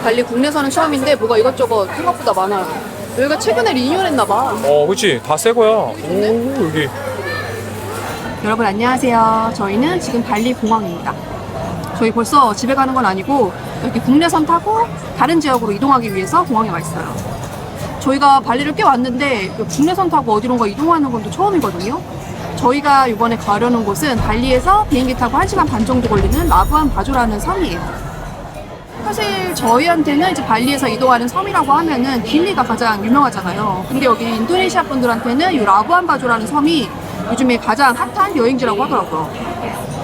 발리 국내선은 처음인데 뭐가 이것저것 생각보다 많아요. 여기가 최근에 리뉴얼했나봐. 그치. 다 새 거야. 오, 여기. 여러분 안녕하세요. 저희는 지금 발리 공항입니다. 저희 벌써 집에 가는 건 아니고 이렇게 국내선 타고 다른 지역으로 이동하기 위해서 공항에 와 있어요. 저희가 발리를 꽤 왔는데 국내선 타고 어디론가 이동하는 건 또 처음이거든요. 저희가 이번에 가려는 곳은 발리에서 비행기 타고 1시간 반 정도 걸리는 라부안 바조라는 섬이에요. 사실 저희한테는 이제 발리에서 이동하는 섬이라고 하면은 길리가 가장 유명하잖아요. 근데 여기 인도네시아 분들한테는 이 라부안 바조라는 섬이 요즘에 가장 핫한 여행지라고 하더라고요.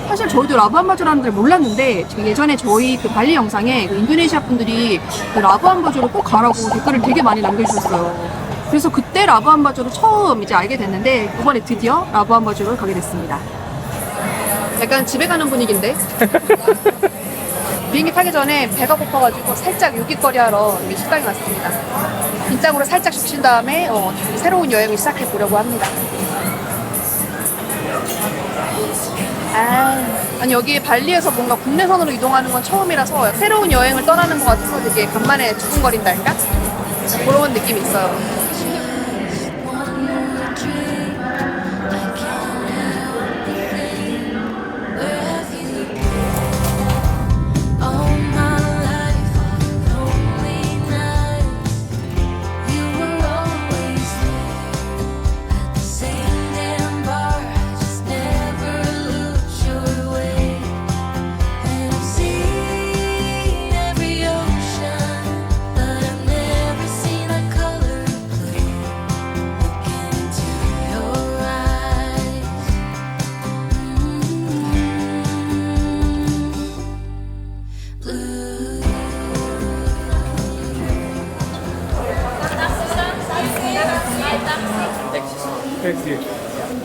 사실 저희도 라부안 바조라는 걸 몰랐는데 예전에 저희 그 발리 영상에 그 인도네시아 분들이 그 라부안 바조를 꼭 가라고 댓글을 되게 많이 남겨주셨어요. 그래서 그때 라부안 바조를 처음 이제 알게 됐는데 이번에 드디어 라부안 바조를 가게 됐습니다. 약간 집에 가는 분위기인데? 비행기 타기 전에 배가 고파가지고 살짝 요깃거리 하러 여기 식당에 왔습니다. 빈장으로 살짝 죽신 다음에 새로운 여행을 시작해 보려고 합니다. 아니 여기 발리에서 뭔가 국내선으로 이동하는 건 처음이라서 새로운 여행을 떠나는 것 같아서 되게 간만에 두근거린달까? 그런 느낌이 있어요.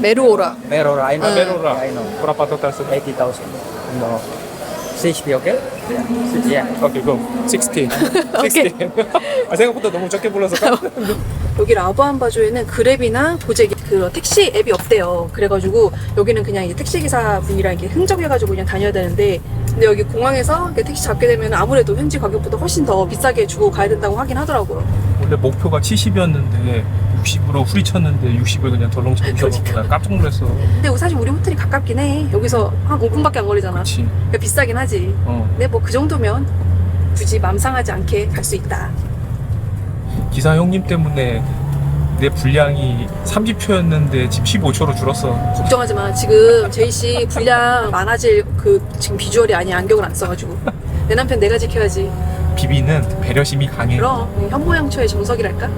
메루오라. Merora, I know. Merora. I know. Berapa total? 80,000. No. 60, okay? Yeah. 오케이, 그럼 60. 60. 생각보다 너무 적게 불러서 깜짝이야. 여기 라부안 바조에는 그랩이나 고잭 그 택시 앱이 없대요. 그래가지고 여기는 그냥 이제 택시 기사 분이랑 이렇게 흥정해가지고 그냥 다녀야 되는데, 근데 여기 공항에서 이렇게 택시 잡게 되면 아무래도 현지 가격보다 훨씬 더 비싸게 주고 가야 된다고 하긴 하더라고요. 원래 목표가 70이었는데 60으로 후리쳤는데 60을 그냥 덜렁 잡혀서 나 깜짝 놀랐어. 근데 사실 우리 호텔이 가깝긴 해. 여기서 한 5분밖에 안 걸리잖아. 그치. 그러니까 비싸긴 하지. 근데 뭐 그 정도면 굳이 맘 상하지 않게 갈 수 있다. 기사 형님 때문에 내 분량이 30초였는데 지금 15초로 줄었어. 걱정하지 마. 지금 제이씨 분량 많아질 그 지금 비주얼이 아니야. 안경을 안 써가지고. 내 남편 내가 지켜야지. 비비는 배려심이 강해. 그럼 현모양처의 정석이랄까?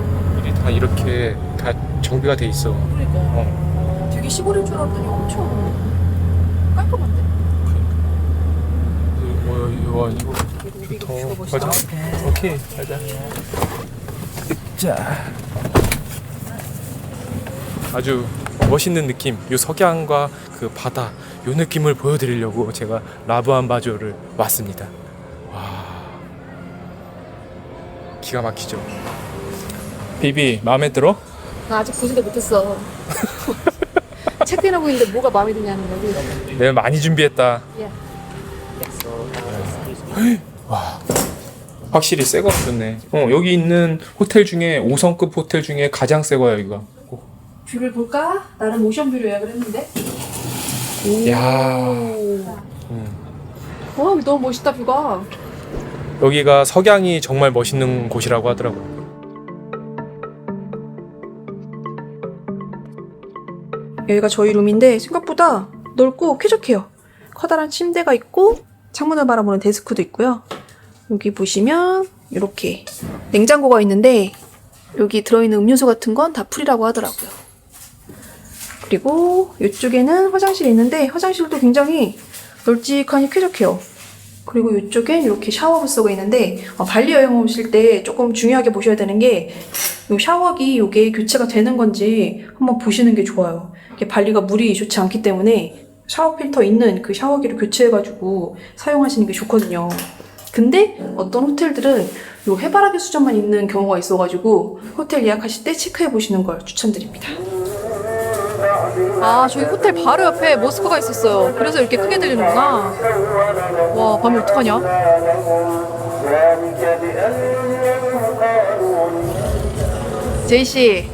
일이 다 이렇게 다 정비가 돼 있어. 그러니까 되게 시골인 줄 알았더니 엄청 깔끔한데? 와 이거 좋다. 가자. 오케이 가자. 자. 아주 멋있는 느낌, 이 석양과 그 바다, 이 느낌을 보여드리려고 제가 라부안 바조를 왔습니다. 와, 기가 막히죠. 비비 마음에 들어? 나 아직 구지도 못했어. 체크인하고 있는데 뭐가 마음에 드냐는 거지. 내가 많이 준비했다. 예. 와, 확실히 새 거 좋네. 여기 있는 호텔 중에 5성급 호텔 중에 가장 새 거야 여기가. 뷰를 볼까? 나는 오션뷰로 예약을 했는데. 야, 와, 너무 멋있다 뷰가. 여기가 석양이 정말 멋있는 곳이라고 하더라고. 여기가 저희 룸인데 생각보다 넓고 쾌적해요. 커다란 침대가 있고 창문을 바라보는 데스크도 있고요. 여기 보시면 이렇게 냉장고가 있는데 여기 들어있는 음료수 같은 건 다 풀이라고 하더라고요. 그리고 이쪽에는 화장실이 있는데 화장실도 굉장히 널찍하니 쾌적해요. 그리고 이쪽엔 이렇게 샤워 부스가 있는데 발리 여행 오실 때 조금 중요하게 보셔야 되는 게 이 샤워기 이게 교체가 되는 건지 한번 보시는 게 좋아요. 이게 발리가 물이 좋지 않기 때문에 샤워 필터 있는 그 샤워기를 교체해가지고 사용하시는 게 좋거든요. 근데 어떤 호텔들은 이 해바라기 수전만 있는 경우가 있어가지고 호텔 예약하실 때 체크해 보시는 걸 추천드립니다. 아, 저기 호텔 바로 옆에 모스크가 있었어요. 그래서 이렇게 크게 들리는구나. 와, 밤에 어떡하냐? 제이씨,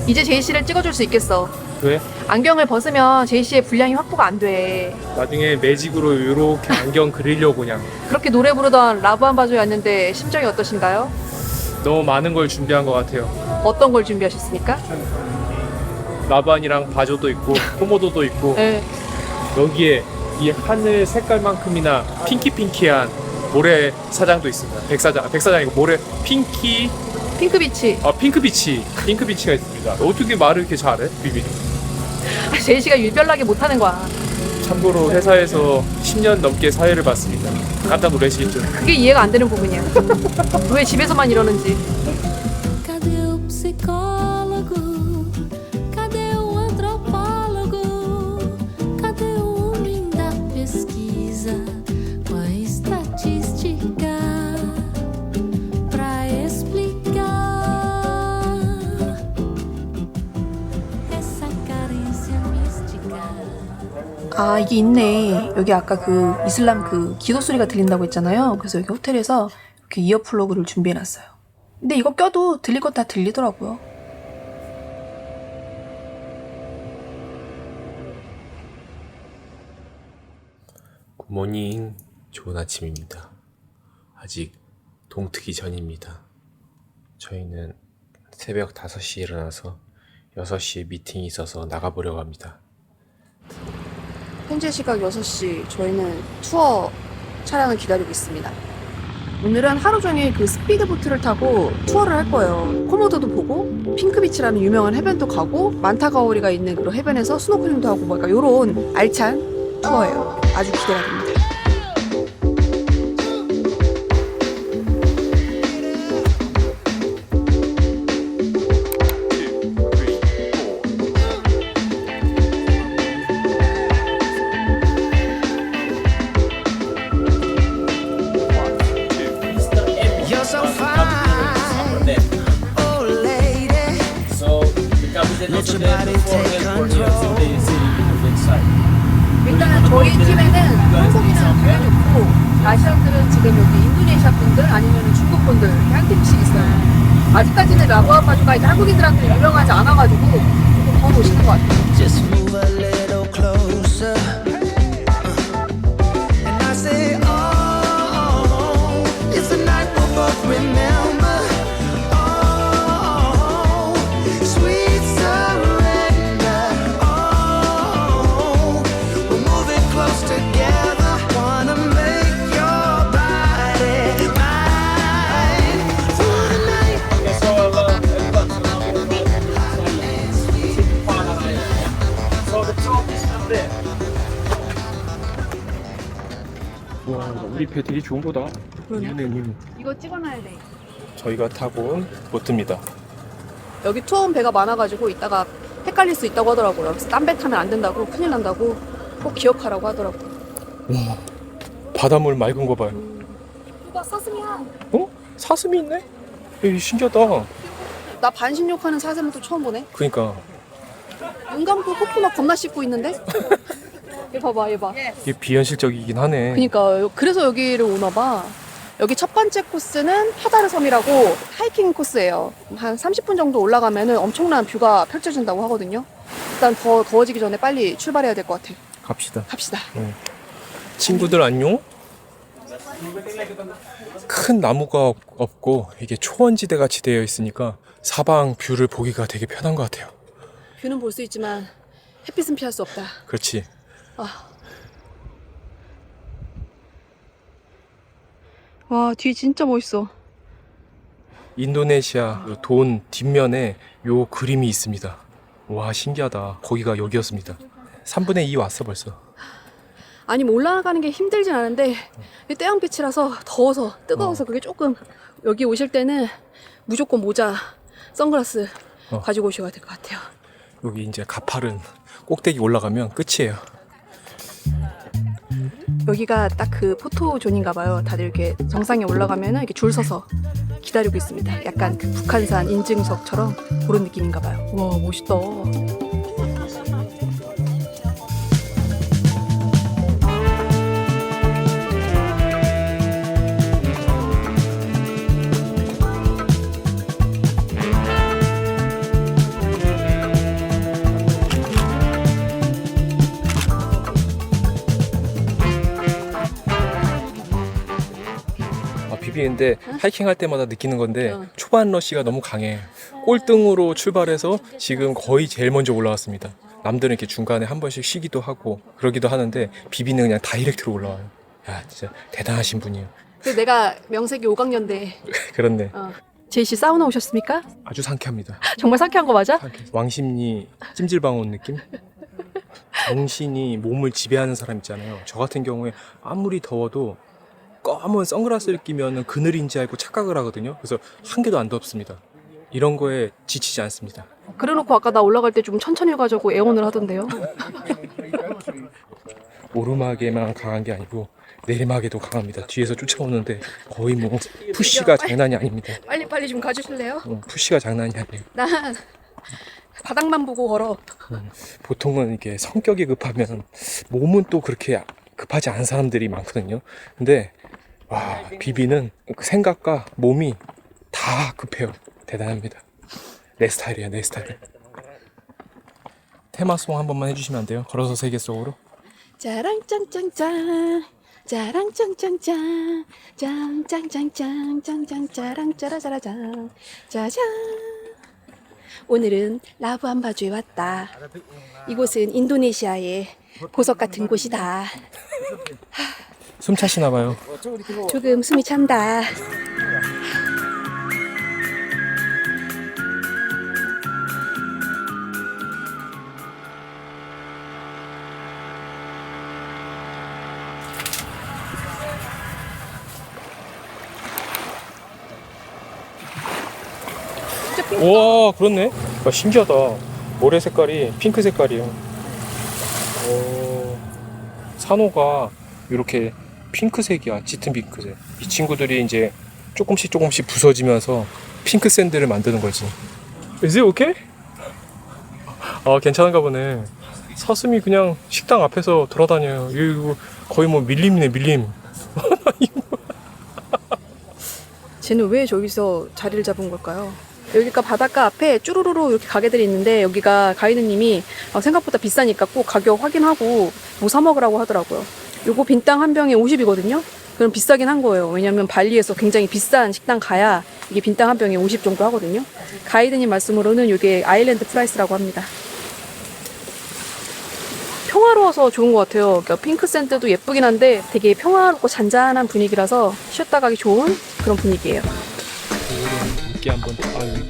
이제 제이씨를 찍어줄 수 있겠어. 왜? 안경을 벗으면 제이씨의 분량이 확보가 안 돼. 나중에 매직으로 이렇게 안경 그리려고 그냥 그렇게 노래 부르던 라브한 바조였는데 심정이 어떠신가요? 너무 많은 걸 준비한 것 같아요. 어떤 걸 준비하셨습니까? 라반이랑 바조도 있고 코모도도 있고 네. 여기에 이 하늘 색깔만큼이나 핑키핑키한 모래 사장도 있습니다. 백사장이고 모래 핑크비치. 핑크비치가 있습니다. 어떻게 말을 이렇게 잘해? 비비. 제이씨가 유별나게 못하는 거야. 참고로 회사에서 10년 넘게 사회를 봤습니다. 깜짝 놀라시겠죠? 그게 이해가 안 되는 부분이야. 왜 집에서만 이러는지. Cadê o psicólogo? Cadê o antropólogo? Cadê o homem da pesquisa com a estatística pra explicar essa carência mística? 아, 이게 있네. 여기 아까 그 이슬람 그 기도 소리가 들린다고 했잖아요. 그래서 여기 호텔에서 이렇게 이어 플러그를 준비해놨어요. 근데 이거 껴도 들릴 건 다 들리더라고요. 굿모닝. 좋은 아침입니다. 아직 동트기 전입니다. 저희는 새벽 5시에 일어나서 6시에 미팅이 있어서 나가보려고 합니다. 현재 시각 6시, 저희는 투어 차량을 기다리고 있습니다. 오늘은 하루 종일 그 스피드보트를 타고 투어를 할 거예요. 코모도도 보고 핑크비치라는 유명한 해변도 가고 만타가오리가 있는 그런 해변에서 스노클링도 하고 뭐 약간 요런 알찬 투어예요. 아주 기대가 됩니다. You're so fine, oh lady. Let your body take control. 일단은 저희 팀에는 한국인은 당연히 없고 아시안들은 지금 여기 인도네시아 분들 아니면 중국 분들 이렇게 한 팀씩 있어요. 아직까지는 라부한 바주가 이제 한국인들한테 유명하지 않아가지고 조금 더 오시는 것 같아요. Just move a little closer. And I say, oh, it's a night we'll both remember. Oh, sweet surrender. Oh, we're moving close together. Wanna make your body mine through the night. 와, 우리 배 되게 좋은 거다. 그러네. 이거 찍어놔야 돼. 저희가 타고 온 보트입니다. 여기 투어온 배가 많아가지고 이따가 헷갈릴 수 있다고 하더라고요. 그래서 딴 배 타면 안 된다고, 큰일 난다고 꼭 기억하라고 하더라고요. 와, 바닷물 맑은 거 봐요. 이거 사슴이야. 어? 사슴이 있네? 에이, 신기하다. 나 반신욕하는 사슴은 또 처음 보네. 그러니까 눈 감고 코코넛 겁나 씻고 있는데? 얘 봐봐, 얘 봐. 이게 비현실적이긴 하네. 그니까 그래서 여기를 오나 봐. 여기 첫 번째 코스는 파다르 섬이라고 하이킹 코스예요. 한 30분 정도 올라가면은 엄청난 뷰가 펼쳐진다고 하거든요. 일단 더 더워지기 전에 빨리 출발해야 될 것 같아. 갑시다. 갑시다. 친구들 안녕? 큰 나무가 없고 이게 초원지대 같이 되어 있으니까 사방 뷰를 보기가 되게 편한 것 같아요. 뷰는 볼 수 있지만 햇빛은 피할 수 없다. 그렇지. 와, 뒤 진짜 멋있어. 인도네시아 돈 뒷면에 요 그림이 있습니다. 와, 신기하다. 거기가 여기였습니다. 3분의 2 왔어 벌써. 아니, 뭐 올라가는 게 힘들진 않은데 태양빛이라서 더워서 뜨거워서 그게 조금, 여기 오실 때는 무조건 모자, 선글라스 가지고 오셔야 될 것 같아요. 여기 이제 가파른 꼭대기 올라가면 끝이에요. 여기가 딱 그 포토존인가 봐요. 다들 이렇게 정상에 올라가면은 이렇게 줄 서서 기다리고 있습니다. 약간 그 북한산 인증석처럼 그런 느낌인가 봐요. 와, 멋있다. 비비 근데 하이킹 할 때마다 느끼는 건데 어. 초반 러시가 너무 강해. 꼴등으로 출발해서 지금 거의 제일 먼저 올라왔습니다. 남들은 이렇게 중간에 한 번씩 쉬기도 하고 그러기도 하는데 비비는 그냥 다이렉트로 올라와요. 야 진짜 대단하신 분이에요. 그래서 내가 명색이 5강년대. 그렇네. 제이 씨 사우나 오셨습니까? 아주 상쾌합니다. 정말 상쾌한 거 맞아? 왕십리 찜질방 온 느낌? 정신이 몸을 지배하는 사람 있잖아요. 저 같은 경우에 아무리 더워도 검은 선글라스를 끼면 그늘인 줄 알고 착각을 하거든요. 그래서 한 개도 안 덥습니다. 이런 거에 지치지 않습니다. 그래놓고 아까 나 올라갈 때 좀 천천히 가자고 애원을 하던데요. 오르막에만 강한 게 아니고 내리막에도 강합니다. 뒤에서 쫓아오는데 거의 뭐 푸시가 장난이 아닙니다. 빨리 좀 가주실래요? 푸시가 장난이 아니에요. 난 바닥만 보고 걸어. 보통은 이게 성격이 급하면 몸은 또 그렇게 급하지 않은 사람들이 많거든요. 근데 와 비비는 생각과 몸이 다 급해요. 대단합니다. 내 스타일이야 내 스타일. 테마송 한 번만 해주시면 안 돼요? 걸어서 세계 속으로. 짜랑 짱짱짱 짜랑 짱짱짱 짱짱짱짱 짱짱 짜랑 짜라짜라짱 짜잔. 오늘은 라부안바주에 왔다. 이곳은 인도네시아의 보석 같은 곳이다. 숨 차시나 봐요. 조금 숨이 찬다. 우와 그렇네. 야, 신기하다. 모래 색깔이 핑크 색깔이에요. 오, 산호가 이렇게 핑크색이야. 짙은 핑크색. 이 친구들이 이제 조금씩 부서지면서 핑크 샌드를 만드는 거지. Is it okay? 아 괜찮은가 보네. 사슴이 그냥 식당 앞에서 돌아다녀요. 이거 거의 뭐 밀림이네 밀림. 쟤는 왜 저기서 자리를 잡은 걸까요? 여기가 바닷가 앞에 쭈루루루 이렇게 가게들이 있는데 여기가 가이드님이 생각보다 비싸니까 꼭 가격 확인하고 뭐 사 먹으라고 하더라고요. 요거 빈땅 한 병에 50이거든요. 그럼 비싸긴 한 거예요. 왜냐면 발리에서 굉장히 비싼 식당 가야 이게 빈땅 한 병에 50 정도 하거든요. 가이드님 말씀으로는 이게 아일랜드 프라이스라고 합니다. 평화로워서 좋은 것 같아요. 그러니까 핑크 샌드도 예쁘긴 한데 되게 평화롭고 잔잔한 분위기라서 쉬었다 가기 좋은 그런 분위기예요. 물기 한번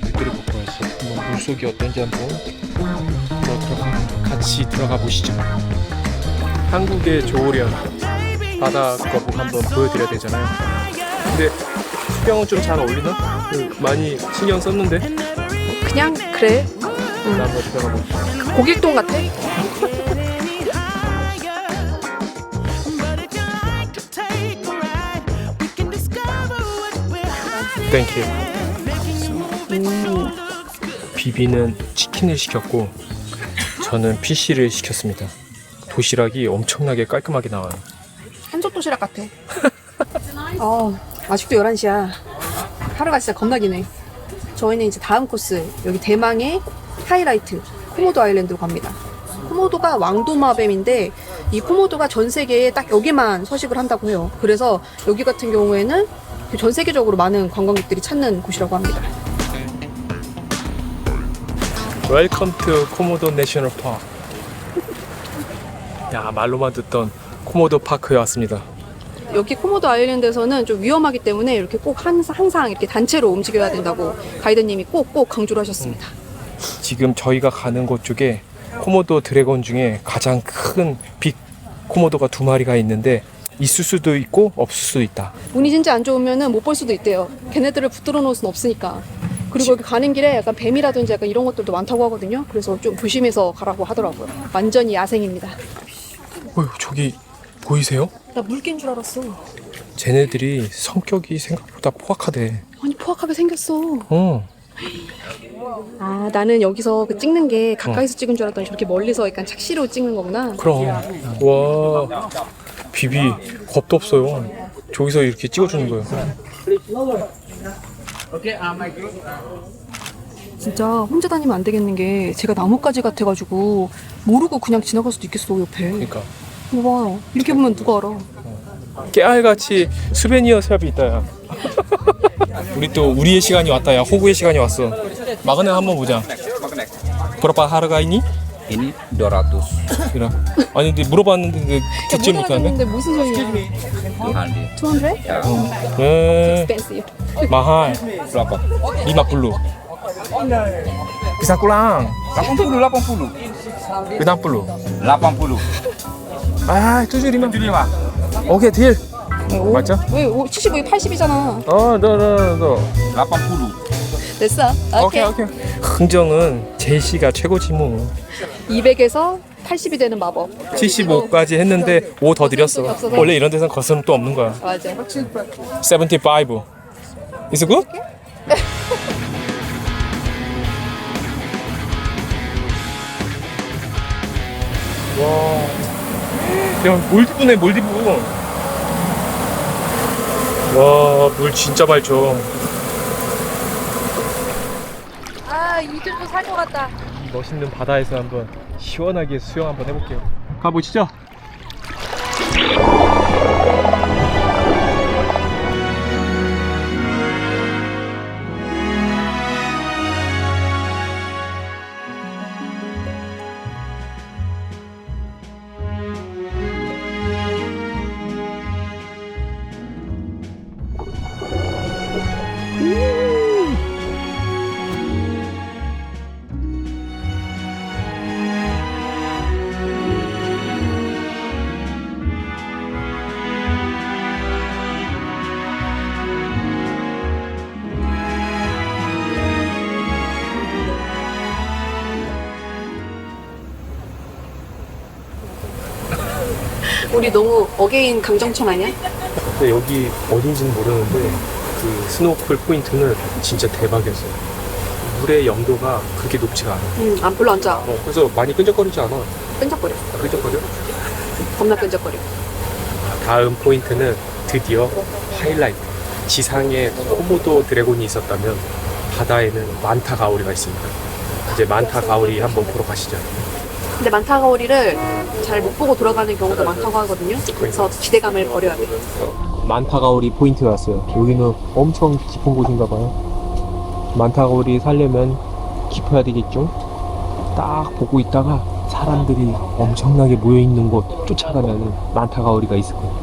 물들을 먹고 와야지. 한번 물속이 어떤지 한번 같이 들어가 보시죠. 한국의 조오련 바다 거북 한번 보여드려야 되잖아요. 근데 수경은 좀 잘 어울리나? 많이 신경 썼는데. 그냥 그래. 나 한번 들어가 볼게. 고길동 같아. 땡큐. 비비는 치킨을 시켰고 저는 PC를 시켰습니다. 도시락이 엄청나게 깔끔하게 나와요. 한솥 도시락 같아. 아직도 11시야. 하루가 진짜 겁나 기네. 저희는 이제 다음 코스, 여기 대망의 하이라이트, 코모도 아일랜드로 갑니다. 코모도가 왕도마뱀인데 이 코모도가 전 세계에 딱 여기만 서식을 한다고 해요. 그래서 여기 같은 경우에는 전 세계적으로 많은 관광객들이 찾는 곳이라고 합니다. Welcome to 코모도 내셔널 파크. 야 말로만 듣던 코모도 파크에 왔습니다. 여기 코모도 아일랜드에서는 좀 위험하기 때문에 이렇게 꼭 항상 이렇게 단체로 움직여야 된다고 가이드님이 꼭꼭 강조를 하셨습니다. 지금 저희가 가는 곳 쪽에 코모도 드래곤 중에 가장 큰 빅 코모도가 2마리가 있는데 있을 수도 있고 없을 수도 있다. 운이 진짜 안 좋으면 못 볼 수도 있대요. 걔네들을 붙들어 놓을 수는 없으니까. 그리고 여기 가는 길에 약간 뱀이라든지 약간 이런 것들도 많다고 하거든요. 그래서 좀 조심해서 가라고 하더라고요. 완전히 야생입니다. 저기 보이세요? 나 물개인 줄 알았어. 쟤네들이 성격이 생각보다 포악하대. 아니 포악하게 생겼어. 어. 아 나는 여기서 그 찍는 게 가까이서 찍은 줄 알았더니 저렇게 멀리서 약간 착시로 찍는 거구나. 그럼. 와. 비비 겁도 없어요. 저기서 이렇게 찍어주는 거예요. 진짜 혼자 다니면 안 되겠는 게 제가 나뭇가지 같아가지고 모르고 그냥 지나갈 수도 있겠어 옆에. 그러니까 봐 이렇게 보면 누가 알아. 깨알같이 수베니어 샵이 있다. 야. 우리 또 우리의 시간이 왔다. 야, 호구의 시간이 왔어. 마그네 한번 보자. 브라파 하르가 있니? Ini 200. 그래. 아니 근데 물어봤는데 듣지 못하네. 근데 무슨 소리야? 200. 200? Ya. expensive. 마할 Berapa? 50. Pisang kulang. 80. 50. 80. 아, 75. 75. 오케이, 딜. 맞죠? 왜 75, 80이잖아. 너. 80. 됐어. 오케이. 흥정은 제시가 최고지 뭐. 200에서 80이 되는 마법. 75까지 했는데 5 더 드렸어. 없어서. 원래 이런 데선 거스름 또 없는 거야. 맞아. 75. Is it good? 와. 야, 몰디브네, 몰디브. 와, 물 진짜 맑죠. 아, 이들도 살 것 같다. 이 멋있는 바다에서 한번 시원하게 수영 한번 해볼게요. 가보시죠. 우리 너무 어게인 강정천 아니야? 근데 여기 어딘지는 모르는데 그 스노클 포인트는 진짜 대박이었어요. 물의 염도가 그렇게 높지가 않아. 안 별로 안 짜. 그래서 많이 끈적거리지 않아. 끈적거려. 끈적거려? 겁나 끈적거려. 다음 포인트는 드디어 하이라이트. 지상에 코모도 드래곤이 있었다면 바다에는 만타 가오리가 있습니다. 이제 만타 가오리 한번 보러 가시죠. 근데 만타 가오리를 잘 못 보고 돌아가는 경우도 많다고 하거든요. 그래서 기대감을 버려야 돼. 만타 가오리 포인트에 왔어요. 여기는 엄청 깊은 곳인가 봐요. 만타 가오리 살려면 깊어야 되겠죠? 딱 보고 있다가 사람들이 엄청나게 모여 있는 곳 쫓아가면 만타 가오리가 있을 거예요.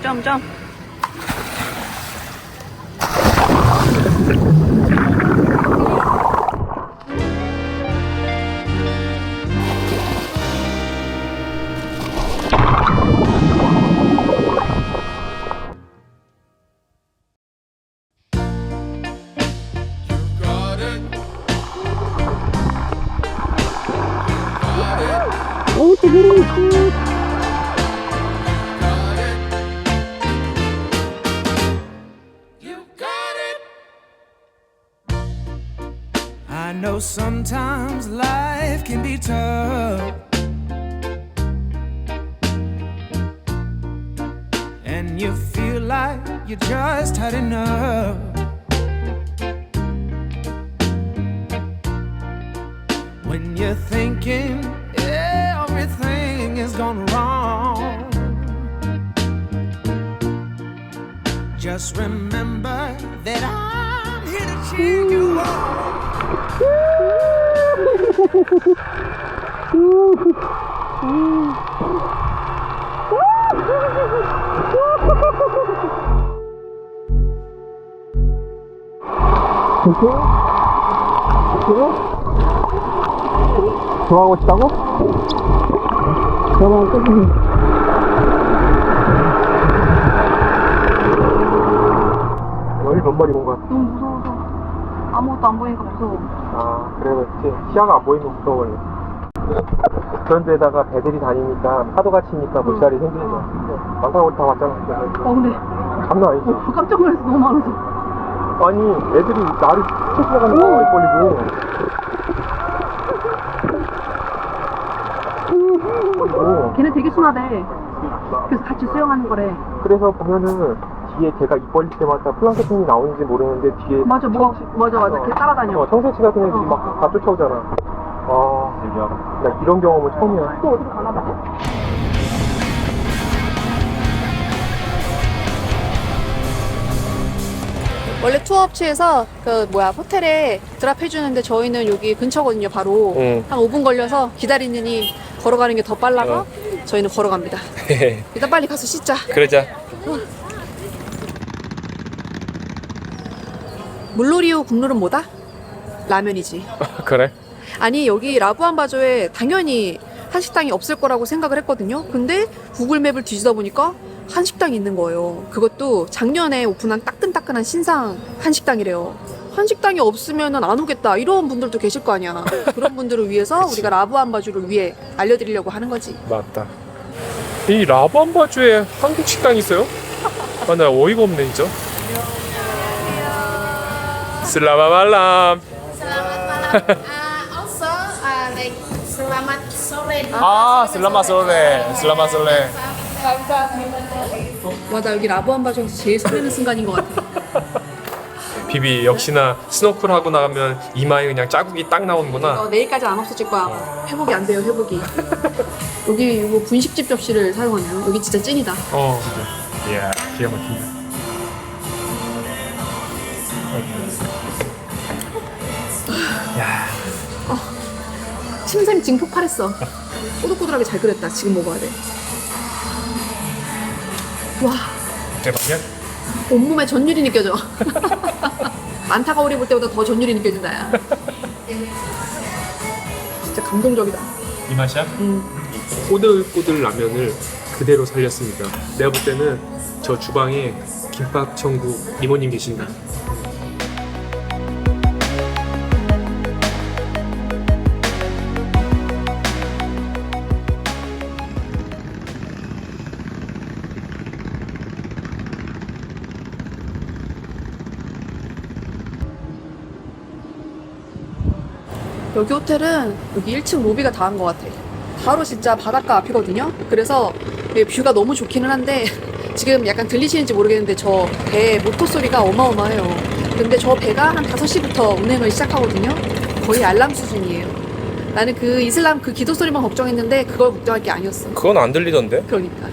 점점. I know sometimes life can be tough, and you feel like you just had enough. When you're thinking everything is gone wrong, just remember that I'm here to cheer you on. 좋아하고 싶다고? 그러면 끝이지. 여기 몇 마리 본 거야? 너무 무서워서 아무것도 안 보이니까 무서워. 아, 그래, 그렇지. 시야가 안 보이면 무서워요. 그런데다가 배들이 다니니까 파도가 치니까 물살이 생기는 거야. 만타고리 다 왔잖아. 근데 장난 아니지? 깜짝 놀라서 너무 많아서. 아니, 애들이 나를 쫓아가는 거야, 머리 걸리고. 걔네 되게 순하대. 그래서 같이 수영하는 거래. 그래서 보면은 뒤에 걔가 입 벌릴 때마다 플랑크톤이 나오는지 모르는데 뒤에 맞아, 맞아. 걔 따라다녀. 청새치 같은 애들이 막 다 쫓아오잖아. 나 이런 경험은 처음이야. 또 어디로 가나 봐. 원래 투어 업체에서 호텔에 드랍 해주는데 저희는 여기 근처거든요. 바로 응. 한 5분 걸려서 기다리느니 걸어가는 게 더 빨라서 저희는 걸어갑니다. 일단 빨리 가서 씻자. 그러자. 물놀이후 국룰은 뭐다? 라면이지. 그래? 아니 여기 라부안바조에 당연히 한식당이 없을 거라고 생각을 했거든요. 근데 구글맵을 뒤지다 보니까 한식당이 있는 거예요. 그것도 작년에 오픈한 따끈따끈한 신상 한식당이래요. 한식당이 없으면 안 오겠다 이런 분들도 계실 거 아니야. 그런 분들을 위해서 우리가 라부안바주를 위해 알려드리려고 하는 거지. 맞다. 이 라부안바주에 한국 식당이 있어요? 아, 나 어이가 없네 진짜. 슬라마 말람. Also, like selamat sore. 아, 슬라마 솔레. 슬라마 솔레. 와, 나 여기 라부안바조에서 제일 설레는 순간인 것 같아. 비비 역시나 스노클 하고 나가면 이마에 그냥 자국이 딱 나오는구나. 내일까지 안 없어질 거야. 회복이 안 돼요, 회복이. 여기 이거 분식집 접시를 사용하네요. 여기 진짜 찐이다. 그래. 이야, 기가 막힌다. 야, 침샘이 지금 폭발했어. 꼬들꼬들하게 잘 끓였다. 지금 먹어야 돼. 와, 대박이야? 온몸에 전율이 느껴져. 만타가 오리 볼 때보다 더 전율이 느껴진다. 야. 진짜 감동적이다. 이 맛이야? 꼬들꼬들 라면을 그대로 살렸습니다. 내가 볼 때는 저 주방에 김밥 천국 이모님 계신다. 여기 호텔은 여기 1층 로비가 닿은 것 같아. 바로 진짜 바닷가 앞이거든요. 그래서 여기 뷰가 너무 좋기는 한데 지금 약간 들리시는지 모르겠는데 저 배 모터 소리가 어마어마해요. 근데 저 배가 한 5시부터 운행을 시작하거든요. 거의 알람 수준이에요. 나는 그 이슬람 그 기도 소리만 걱정했는데 그걸 걱정할 게 아니었어. 그건 안 들리던데? 그러니까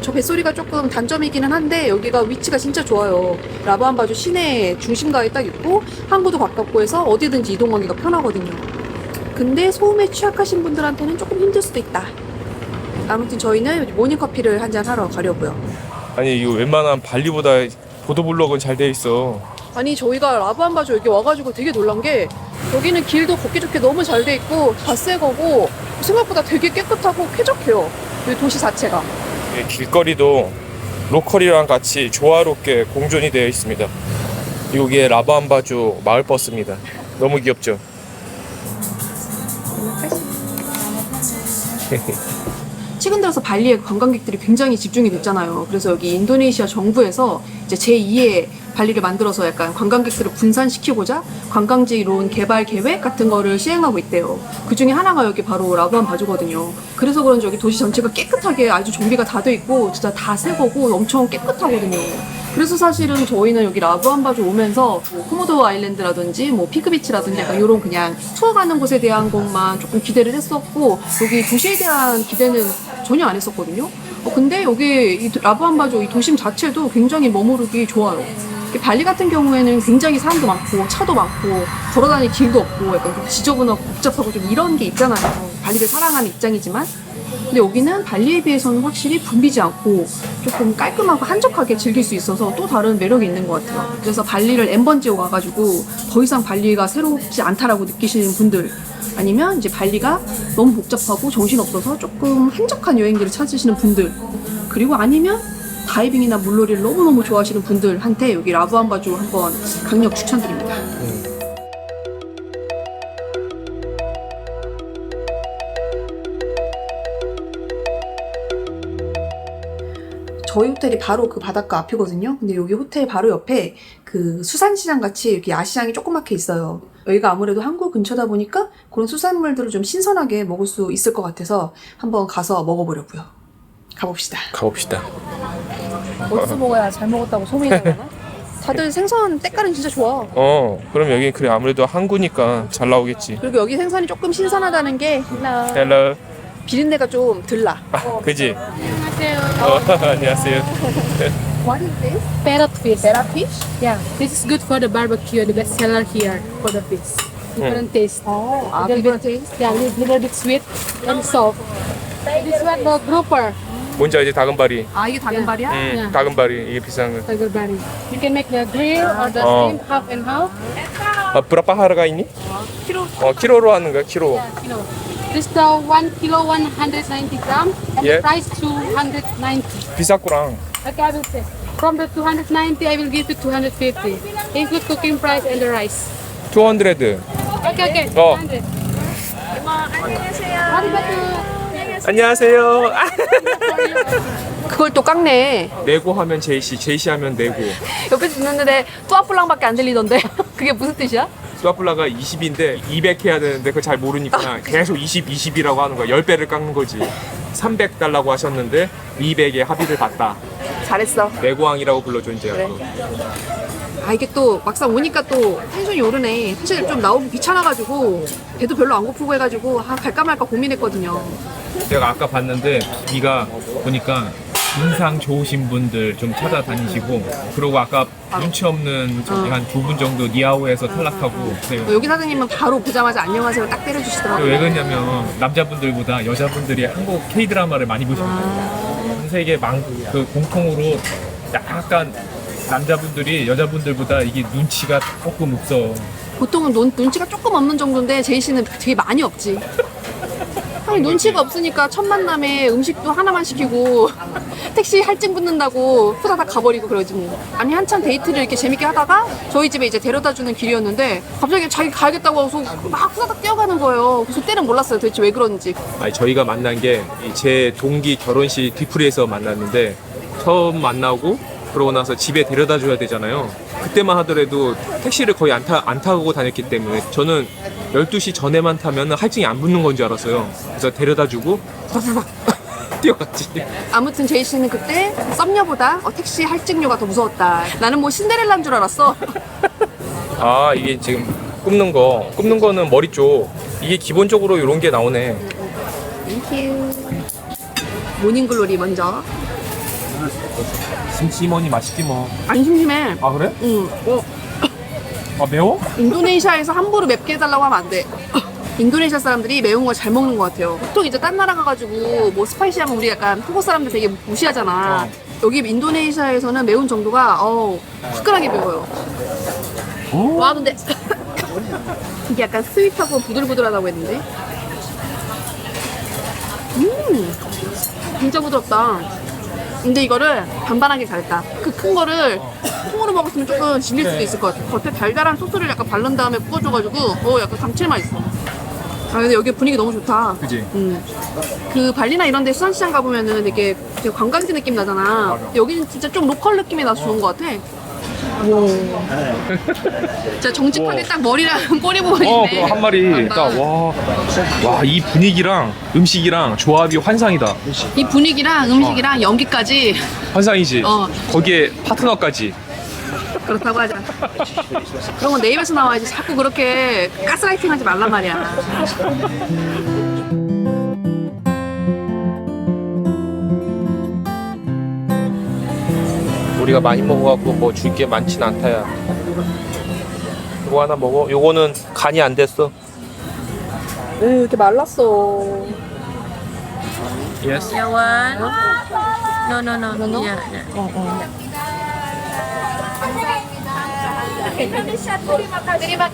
저 뱃소리가 조금 단점이기는 한데 여기가 위치가 진짜 좋아요. 라부안바주 시내 중심가에 딱 있고 항구도 가깝고 해서 어디든지 이동하기가 편하거든요. 근데 소음에 취약하신 분들한테는 조금 힘들 수도 있다. 아무튼 저희는 모닝커피를 한잔 하러 가려고요. 아니 이거 웬만한 발리보다 보도블록은 잘 돼 있어. 아니 저희가 라부안바주 여기 와가지고 되게 놀란 게 여기는 길도 걷기 좋게 너무 잘 돼 있고 다 새 거고 생각보다 되게 깨끗하고 쾌적해요. 이 도시 자체가. 이 길거리도 로컬이랑 같이 조화롭게 공존이 되어 있습니다. 여기에 라부안바주 마을버스입니다. 너무 귀엽죠? 최근 들어서 발리에 관광객들이 굉장히 집중이 됐잖아요. 그래서 여기 인도네시아 정부에서 이제 제2의 발리를 만들어서 약간 관광객들을 분산시키고자 관광지론 개발 계획 같은 거를 시행하고 있대요. 그 중에 하나가 여기 바로 라부안바주거든요. 그래서 그런지 여기 도시 전체가 깨끗하게 아주 정비가 다 돼 있고 진짜 다 새 거고 엄청 깨끗하거든요. 그래서 사실은 저희는 여기 라부안바주 오면서 뭐 코모도 아일랜드라든지 뭐 피크비치라든지 약간 이런 그냥 투어 가는 곳에 대한 것만 조금 기대를 했었고 여기 도시에 대한 기대는 전혀 안 했었거든요. 근데 여기 이 라부안바주 이 도심 자체도 굉장히 머무르기 좋아요. 발리 같은 경우에는 굉장히 사람도 많고 차도 많고 걸어다닐 길도 없고 약간 좀 지저분하고 복잡하고 좀 이런 게 있잖아요. 발리를 사랑하는 입장이지만 근데 여기는 발리에 비해서는 확실히 붐비지 않고 조금 깔끔하고 한적하게 즐길 수 있어서 또 다른 매력이 있는 것 같아요. 그래서 발리를 N번째 와가지고 더 이상 발리가 새롭지 않다라고 느끼시는 분들 아니면 이제 발리가 너무 복잡하고 정신없어서 조금 한적한 여행지를 찾으시는 분들 그리고 아니면 다이빙이나 물놀이를 너무너무 좋아하시는 분들한테 여기 라부안바주 한번 강력 추천드립니다. 저희 호텔이 바로 그 바닷가 앞이거든요. 근데 여기 호텔 바로 옆에 그 수산시장 같이 이렇게 야시장이 조그맣게 있어요. 여기가 아무래도 한국 근처다 보니까 그런 수산물들을 좀 신선하게 먹을 수 있을 것 같아서 한번 가서 먹어보려고요. 가봅시다. 가봅시다. 어디서 먹어야 잘 먹었다고 소문이 나나? 다들 생선 때깔은 진짜 좋아. 그럼 여기 그래 아무래도 항구니까 잘 나오겠지. 그리고 여기 생선이 조금 신선하다는 게 헬로. 비린내가 좀 덜 나. 그지? 안녕하세요. 안녕하세요. What is this? Parrot fish. Parrot fish? Yeah, this is good for the barbecue. The best seller here for the fish. Different taste. Oh, Little bit- Yeah, little bit sweet and soft. This one the grouper, 뭔지 알지? 다금바리. 아, 이게 다금발이야? 네. 다금바리. 이게 비싼 거. tiger berry. You can make the grill or the Oh. steam half and half. 아, 브라파하르가 있니? 키로로 하는 거야, 키로. Kilo. This the 1 kilo 190 gram and Yeah. the price 290. 비싸구랑. Okay, I will say. From the 290, I will give you 250. Include cooking price and the rice. 200. Okay. Oh. 200. Arigato. 안녕하세요. 아. 그걸 또 깎네. 네고 하면 제이시, 제이시 하면 네고. 옆에서 듣는데 뚜아플랑밖에 안 들리던데. 그게 무슨 뜻이야? 수아플라가 20인데 200 해야 되는데 그걸 잘 모르니까 계속 20이라고 하는 거야. 10배를 깎는 거지. 300 달라고 하셨는데 200에 합의를 봤다. 잘했어. 내고왕이라고 불러줘 이제. 그래. 아, 이게 또 막상 오니까 또 텐션이 오르네. 사실 좀 나오기 귀찮아가지고 배도 별로 안 고프고 해가지고 아, 갈까 말까 고민했거든요. 제가 아까 봤는데 여기가 보니까 인상 좋으신 분들 좀 찾아다니시고, 그리고 아까 눈치 없는 저기 한 2분 정도 니아오에서 탈락하고 그래요. 여기 사장님은 바로 보자마자 안녕하세요 딱 때려주시더라고요. 왜 그러냐면 남자분들보다 여자분들이 한국 K-드라마를 많이 보시거든요. 전 세계 그 공통으로 약간 남자분들이 여자분들보다 이게 눈치가 조금 없어. 보통은 눈치가 조금 없는 정도인데 제이 씨는 되게 많이 없지. 아니, 눈치가 없으니까 첫 만남에 음식도 하나만 시키고 택시 할증 붙는다고 후다닥 가버리고 그러지 뭐. 아니, 한참 데이트를 이렇게 재밌게 하다가 저희 집에 이제 데려다주는 길이었는데 갑자기 자기 가야겠다고 해서 막 후다닥 뛰어가는 거예요. 그래서 그때는 몰랐어요 도대체 왜 그런지. 아니, 저희가 만난 게 제 동기 결혼식 뒤풀이에서 만났는데 처음 만나고 그러고 나서 집에 데려다 줘야 되잖아요. 그때만 하더라도 택시를 거의 안 타고 다녔기 때문에 저는 12시 전에만 타면 할증이 안 붙는 건 줄 알았어요. 그래서 데려다 주고 후다닥 뛰어갔지. 아무튼 제이 씨는 그때 썸녀보다 택시 할증료가 더 무서웠다. 나는 뭐 신데렐라인 줄 알았어. 아, 이게 지금 굽는 거는 머리 쪽. 이게 기본적으로 이런 게 나오네. 땡큐. 모닝글로리 먼저. 심심하니 맛있지 뭐. 안 심심해. 아, 그래? 응. 아, 매워? 인도네시아에서 함부로 맵게 해달라고 하면 안 돼. 인도네시아 사람들이 매운 걸 잘 먹는 것 같아요. 보통 이제 딴 나라 가가지고 뭐 스파이시하면 우리 약간 한국 사람들 되게 무시하잖아. 여기 인도네시아에서는 매운 정도가 화끈하게 매워요. 와, 근데 이게 약간 스윗하고 부들부들하다고 했는데 진짜 부드럽다. 근데 이거를 반반하게 잘했다. 그 큰 거를 통으로 먹었으면 조금 질릴 수도 있을 것 같아. 겉에 달달한 소스를 약간 바른 다음에 구워줘가지고 약간 감칠맛 있어. 아, 근데 여기 분위기 너무 좋다. 그지? 그 발리나 이런 데 수산시장 가보면은 되게 관광지 느낌 나잖아. 근데 여기는 진짜 좀 로컬 느낌이 나서 좋은 것 같아. 진짜 정직하게 딱 머리랑 꼬리 부분인데. 그거 한 마리. 딱, 와, 이 분위기랑 음식이랑 조합이 환상이다. 이 분위기랑 음식이랑 연기까지 환상이지? 어. 거기에 파트너까지. 그렇다고 하자. 그런 건 내 입에서 나와야지. 자꾸 그렇게 가스라이팅 하지 말란 말이야. 우리가 많이 먹어갖고 뭐 줄 게 많진 않다야. 이거 하나 먹어. 요거는 간이 안 됐어. 왜 이렇게 말랐어? Yes. No. Yeah.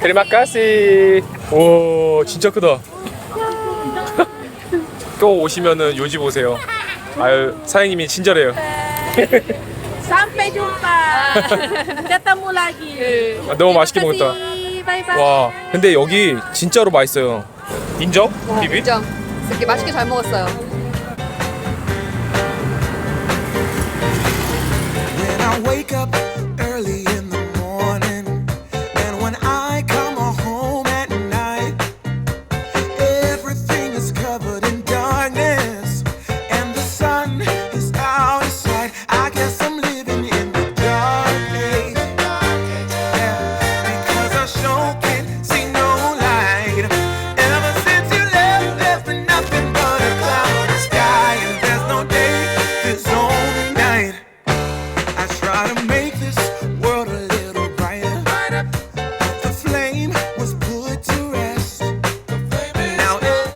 테리마카시. 오, 진짜 크다. 또 오시면은 요 집 오세요. 아유, 사장님이 친절해요. Sampai jumpa. Ketemu lagi. 아, 너무 맛있게 먹었다. Bye bye. 와, 근데 여기 진짜로 맛있어요. 인정? 비비? 진짜 이렇게 맛있게 잘 먹었어요. When I wake up